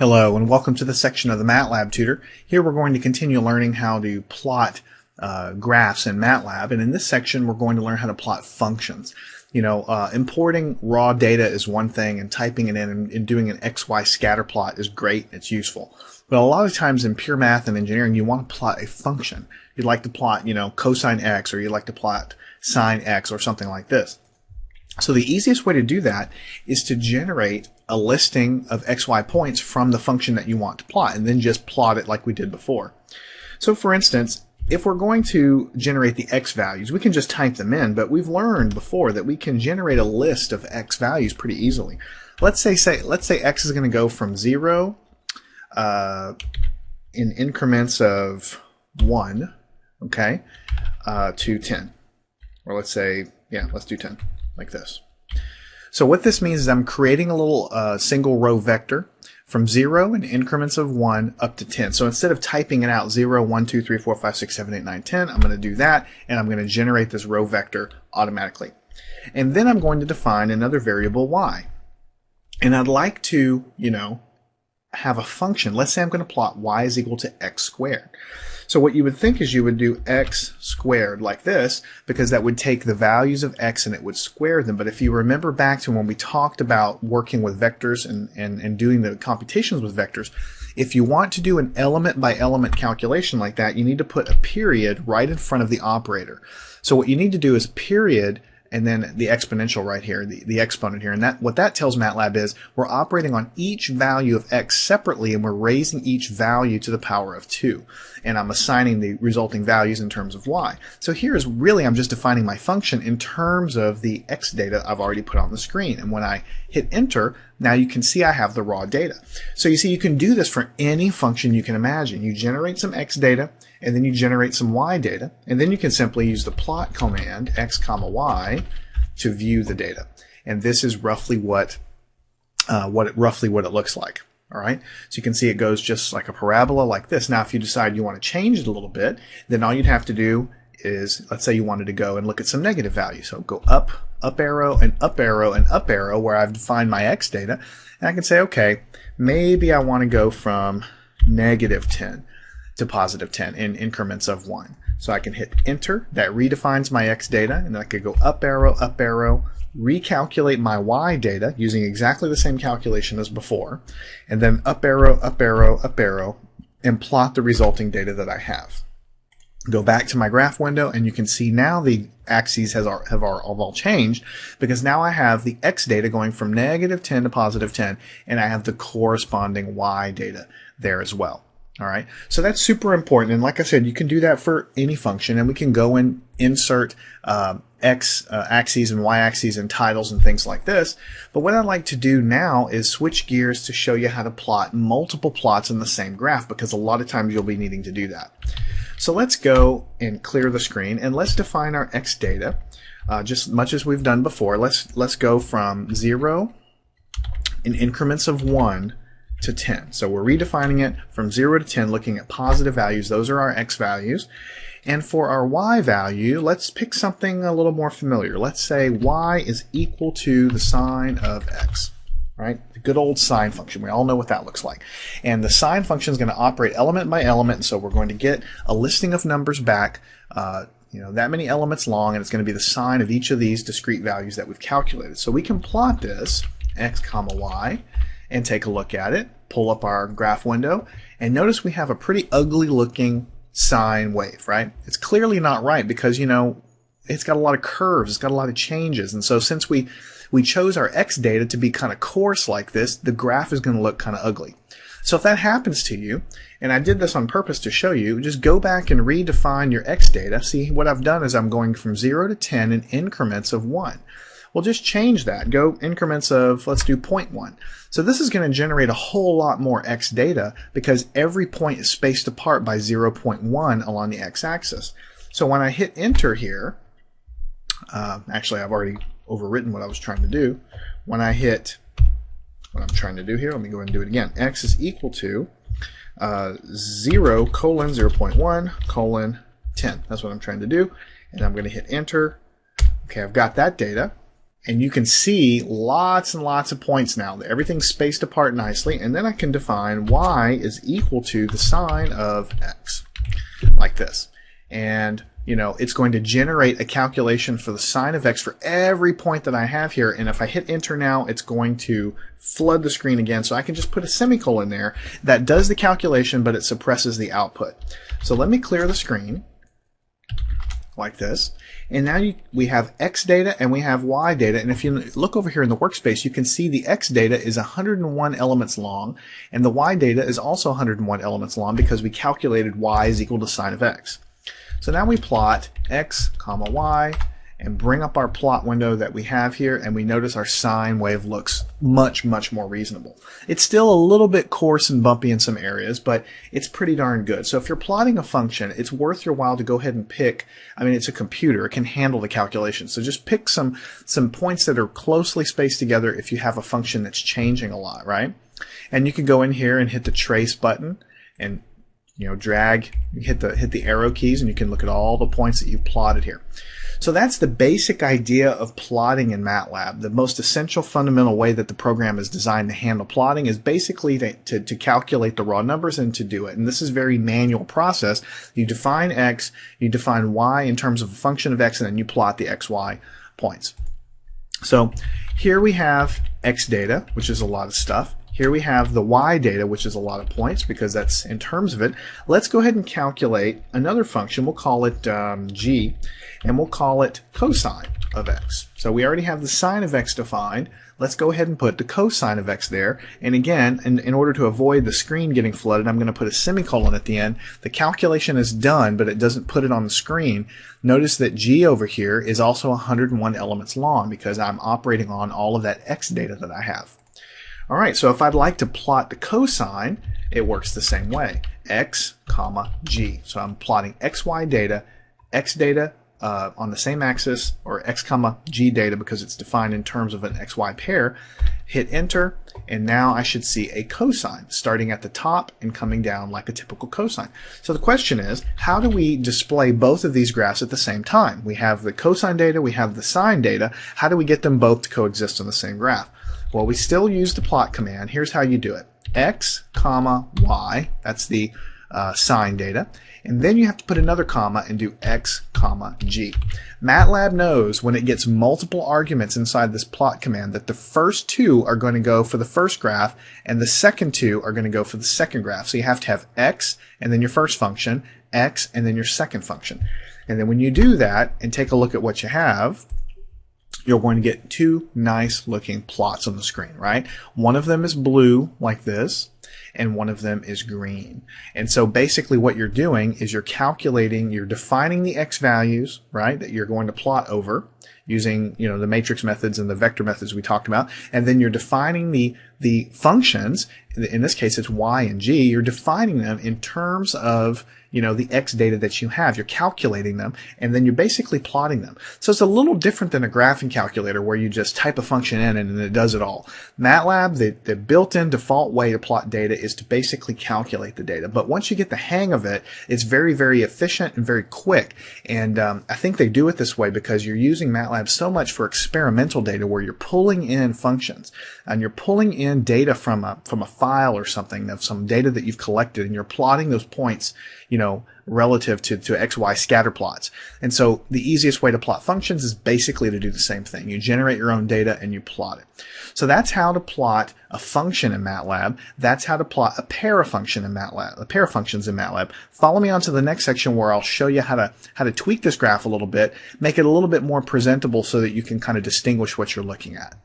Hello and welcome to the section of the MATLAB tutor. Here we're going to continue learning how to plot graphs in MATLAB, and in this section we're going to learn how to plot functions. Importing raw data is one thing, and typing it in and doing an XY scatter plot is great, it's useful. But a lot of times in pure math and engineering you want to plot a function. You'd like to plot, cosine x, or you'd like to plot sine x or something like this. So the easiest way to do that is to generate a listing of xy points from the function that you want to plot, and then just plot it like we did before. So for instance, if we're going to generate the x values, we can just type them in, but we've learned before that we can generate a list of x values pretty easily. Let's say x is going to go from 0 in increments of 1, okay, to 10. Or let's say, let's do 10. Like this. So what this means is I'm creating a little single row vector from 0 in increments of 1 up to 10. So instead of typing it out 0, 1, 2, 3, 4, 5, 6, 7, 8, 9, 10, I'm going to do that, and I'm going to generate this row vector automatically. And then I'm going to define another variable y. And I'd like to, have a function. Let's say I'm going to plot y is equal to x squared. So what you would think is you would do x squared like this, because that would take the values of x and it would square them. But if you remember back to when we talked about working with vectors and doing the computations with vectors, if you want to do an element by element calculation like that, you need to put a period right in front of the operator. So what you need to do is period and then the exponential right here, the exponent here. And what that tells MATLAB is we're operating on each value of x separately, and we're raising each value to the power of 2. And I'm assigning the resulting values in terms of y. So here is really I'm just defining my function in terms of the x data I've already put on the screen. And when I hit enter, now you can see I have the raw data. So you see you can do this for any function you can imagine. You generate some x data, and then you generate some y data, and then you can simply use the plot command x comma y to view the data. And this is roughly what it looks like. All right, so you can see it goes just like a parabola like this. Now if you decide you want to change it a little bit, then all you'd have to do is, let's say you wanted to go and look at some negative values. So go up, up arrow, and up arrow, and up arrow where I've defined my x data. And I can say, okay, maybe I want to go from negative 10 to positive 10 in increments of 1. So I can hit enter, that redefines my x data, and then I could go up arrow, recalculate my y data using exactly the same calculation as before, and then up arrow, up arrow, up arrow, and plot the resulting data that I have. Go back to my graph window, and you can see now the axes have all changed, because now I have the x data going from negative 10 to positive 10, and I have the corresponding y data there as well. All right, so that's super important, and like I said, you can do that for any function, and we can go and insert x axes and y axes and titles and things like this. But what I'd like to do now is switch gears to show you how to plot multiple plots in the same graph, because a lot of times you'll be needing to do that. So let's go and clear the screen, and let's define our x data just much as we've done before. Let's go from 0 in increments of 1 to 10. So we're redefining it from 0 to 10, looking at positive values. Those are our x values. And for our y value, let's pick something a little more familiar. Let's say y is equal to the sine of x. Right? The good old sine function. We all know what that looks like. And the sine function is going to operate element by element, and so we're going to get a listing of numbers back, that many elements long, and it's going to be the sine of each of these discrete values that we've calculated. So we can plot this, x comma y, and take a look at it, pull up our graph window, and notice we have a pretty ugly looking sine wave, right? It's clearly not right because, it's got a lot of curves, it's got a lot of changes, and so since we chose our x data to be kind of coarse like this, the graph is going to look kind of ugly. So if that happens to you, and I did this on purpose to show you, just go back and redefine your x data. See, what I've done is I'm going from 0 to 10 in increments of 1. Well, just change that. Go increments of, let's do 0.1. So this is going to generate a whole lot more x data because every point is spaced apart by 0.1 along the x-axis. So when I hit enter here, actually I've already overwritten what I was trying to do. When I hit what I'm trying to do here, let me go ahead and do it again. X is equal to 0 colon 0.1 colon 10. That's what I'm trying to do. And I'm going to hit enter. Okay, I've got that data. And you can see lots and lots of points now. Everything's spaced apart nicely. And then I can define y is equal to the sine of x, like this. And, you know, it's going to generate a calculation for the sine of x for every point that I have here. And if I hit enter now, it's going to flood the screen again. So I can just put a semicolon there that does the calculation, but it suppresses the output. So let me clear the screen like this. And now we have x data and we have y data. And if you look over here in the workspace, you can see the x data is 101 elements long, and the y data is also 101 elements long because we calculated y is equal to sine of x. So now we plot x comma y and bring up our plot window that we have here, and we notice our sine wave looks much, much more reasonable. It's still a little bit coarse and bumpy in some areas, but it's pretty darn good. So if you're plotting a function, it's worth your while to go ahead and pick, I mean, it's a computer, it can handle the calculation. So just pick some points that are closely spaced together if you have a function that's changing a lot, right? And you can go in here and hit the trace button and, you know, drag, hit the arrow keys, and you can look at all the points that you've plotted here. So that's the basic idea of plotting in MATLAB. The most essential fundamental way that the program is designed to handle plotting is basically to calculate the raw numbers and to do it. And this is a very manual process. You define x, you define y in terms of a function of x, and then you plot the xy points. So here we have x data, which is a lot of stuff. Here we have the y data, which is a lot of points because that's in terms of it. Let's go ahead and calculate another function. We'll call it g, and we'll call it cosine of x. So we already have the sine of x defined. Let's go ahead and put the cosine of x there. And again, in order to avoid the screen getting flooded, I'm going to put a semicolon at the end. The calculation is done, but it doesn't put it on the screen. Notice that g over here is also 101 elements long because I'm operating on all of that x data that I have. All right, so if I'd like to plot the cosine, it works the same way. X comma g. So I'm plotting xy data, x data on the same axis, or x comma g data because it's defined in terms of an xy pair. Hit enter, and now I should see a cosine starting at the top and coming down like a typical cosine. So the question is, how do we display both of these graphs at the same time? We have the cosine data, we have the sine data. How do we get them both to coexist on the same graph? Well, we still use the plot command. Here's how you do it. X comma y, that's the sine data. And then you have to put another comma and do x comma g. MATLAB knows when it gets multiple arguments inside this plot command that the first two are going to go for the first graph and the second two are going to go for the second graph. So you have to have x and then your first function, x and then your second function. And then when you do that and take a look at what you have, you're going to get two nice looking plots on the screen, right? One of them is blue like this, and one of them is green. And so basically what you're doing is you're calculating, you're defining the x values, right, that you're going to plot over using, you know, the matrix methods and the vector methods we talked about, and then you're defining the functions. In this case it's y and g. You're defining them in terms of, you know, the x data that you have. You're calculating them, and then you're basically plotting them. So it's a little different than a graphing calculator where you just type a function in and it does it all. MATLAB, the built-in default way to plot data is to basically calculate the data. But once you get the hang of it, it's very, very efficient and very quick. And I think they do it this way because you're using MATLAB so much for experimental data where you're pulling in functions and you're pulling in data from a file or something, of some data that you've collected, and you're plotting those points, you know, relative to XY scatter plots. And so the easiest way to plot functions is basically to do the same thing. You generate your own data and you plot it. So that's how to plot a function in MATLAB. That's how to plot a pair of functions in MATLAB. Follow me on to the next section where I'll show you how to tweak this graph a little bit, make it a little bit more presentable so that you can kind of distinguish what you're looking at.